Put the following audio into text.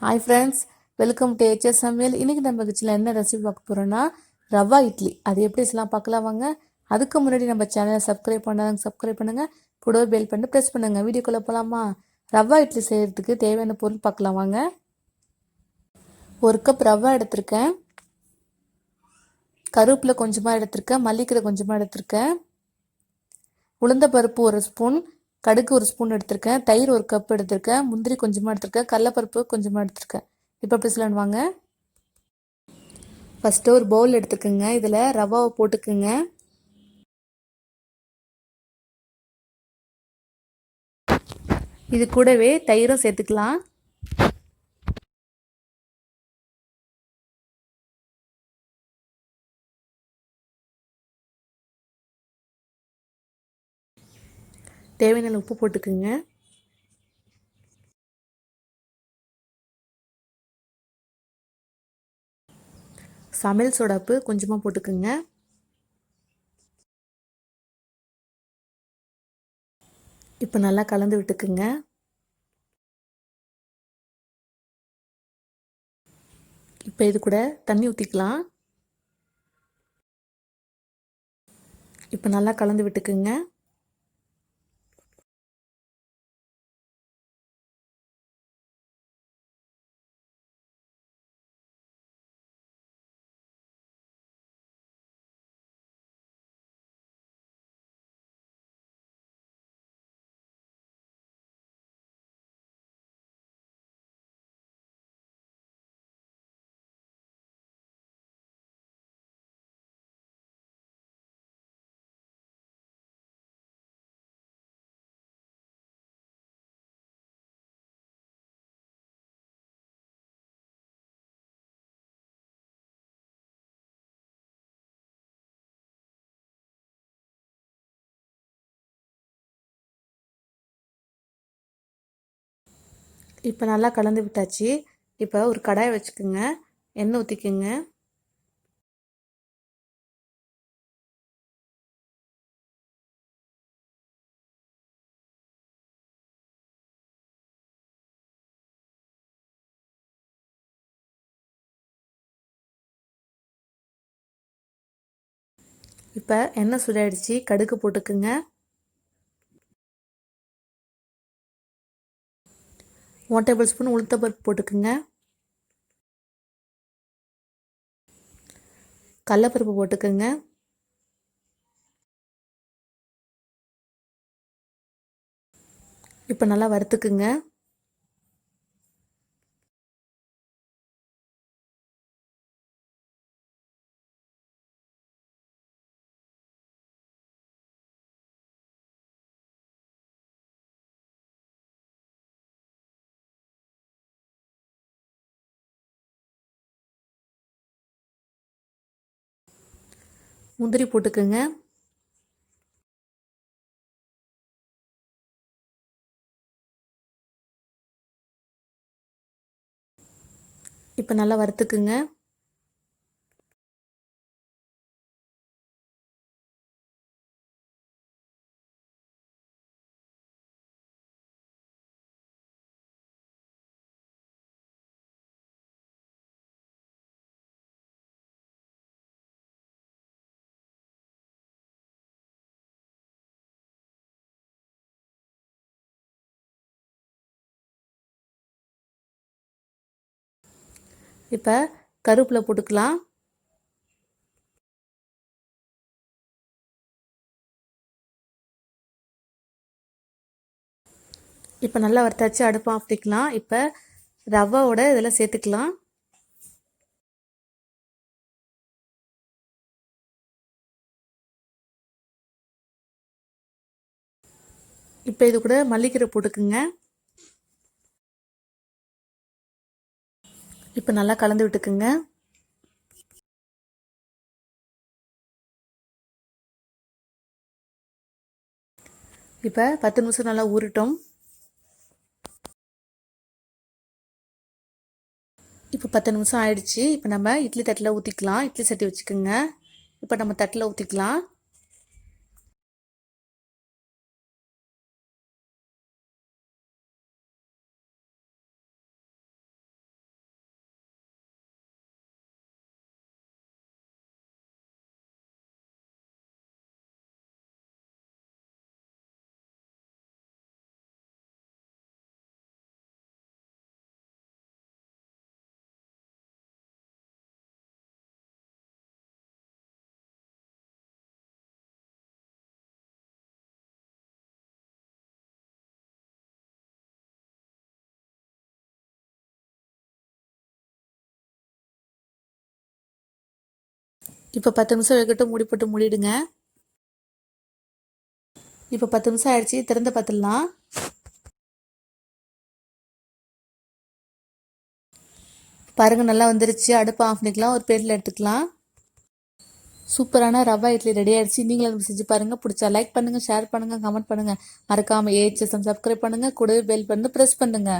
Hi friends, welcome to AHS சமையல். இன்றைக்கி நம்ம கிச்சனில் என்ன ரெசிபி பார்க்க போகிறோன்னா ரவா இட்லி. அது எப்படி செய்யலாம் பார்க்கலாம் வாங்க. அதுக்கு முன்னாடி நம்ம சேனலை சப்ஸ்கிரைப் பண்ணாங்க சப்ஸ்கிரைப் பண்ணுங்கள், கூட பெல் பண்ணி ப்ரெஸ் பண்ணுங்கள். வீடியோக்குள்ளே போகலாமா? ரவா இட்லி செய்கிறதுக்கு தேவையான பொருள் பார்க்கலாம் வாங்க. 1 கப் ரவா எடுத்திருக்கேன், கருவேப்பிலை கொஞ்சமாக எடுத்திருக்கேன், மல்லிக்கீரை கொஞ்சமாக எடுத்திருக்கேன், உளுந்த பருப்பு 1 ஸ்பூன், கடுகு 1 ஸ்பூன் எடுத்திருக்கேன், தயிர் 1 கப் எடுத்திருக்கேன், முந்திரி கொஞ்சமாக எடுத்திருக்கேன், கடலைப்பருப்பு கொஞ்சமாக எடுத்திருக்கேன். இப்போ எப்படி செய்யலான்னு வாங்க. ஃபஸ்ட்டு ஒரு பவுல் எடுத்துக்கோங்க. இதில் ரவாவை போட்டுக்குங்க. இது கூடவே தயிரும் சேர்த்துக்கலாம். தேவையான உப்பு போட்டுக்குங்க. சமையல் சோடாப்பு கொஞ்சமாக போட்டுக்குங்க. இப்போ நல்லா கலந்து விட்டுக்குங்க. இப்போ இது கூட தண்ணி ஊற்றிக்கலாம். இப்போ நல்லா கலந்து விட்டுக்குங்க. இப்போ நல்லா கலந்து விட்டாச்சு. இப்போ ஒரு கடாயை வச்சுக்கோங்க, எண்ணெய் ஊற்றிக்குங்க. இப்போ எண்ணெய் சூடாயிடுச்சு, கடுகு போட்டுக்குங்க. 1 டேபிள் ஸ்பூன் உளுத்தம்பருப்பு போட்டுக்குங்க. கடலைப்பருப்பு போட்டுக்குங்க. இப்போ நல்லா வறுத்துக்குங்க. முந்திரி போட்டுக்குங்க. இப்போ நல்லா வறுத்துக்குங்க. இப்போ கருவேப்பிலை போட்டுக்கலாம். இப்போ நல்லா வறுத்தாச்சு, அடுப்பை ஆஃப் பண்ணிக்கலாம். இப்போ ரவாவோட இதெல்லாம் சேர்த்துக்கலாம். இப்போ இது கூட மல்லிக்கீரை போட்டுக்குங்க. இப்போ நல்லா கலந்து விட்டுக்குங்க. இப்போ 10 நிமிஷம் நல்லா ஊறட்டும். இப்போ 10 நிமிஷம் ஆயிடுச்சு. இப்போ நம்ம இட்லி தட்டில் ஊற்றிக்கலாம். இட்லி சட்டி வச்சுக்கோங்க. இப்போ நம்ம தட்டில் ஊற்றிக்கலாம். இப்போ 10 நிமிஷம் வைக்கட்டும், மூடி போட்டு மூடிடுங்க. இப்போ 10 நிமிஷம் ஆயிடுச்சு, திறந்து பார்த்துடலாம். பாருங்க நல்லா வந்துருச்சு. அடுப்பு ஆஃப் பண்ணிக்கலாம், ஒரு பிளேட்டில் எடுத்துக்கலாம். சூப்பரான ரவா இட்லி ரெடி ஆயிடுச்சு. நீங்களும் செஞ்சு பாருங்க. பிடிச்சா லைக் பண்ணுங்க, ஷேர் பண்ணுங்க, கமெண்ட் பண்ணுங்க. மறக்காம AHS சப்ஸ்கிரைப் பண்ணுங்க, கூடவே பெல் பண்ணி ப்ரெஸ் பண்ணுங்க.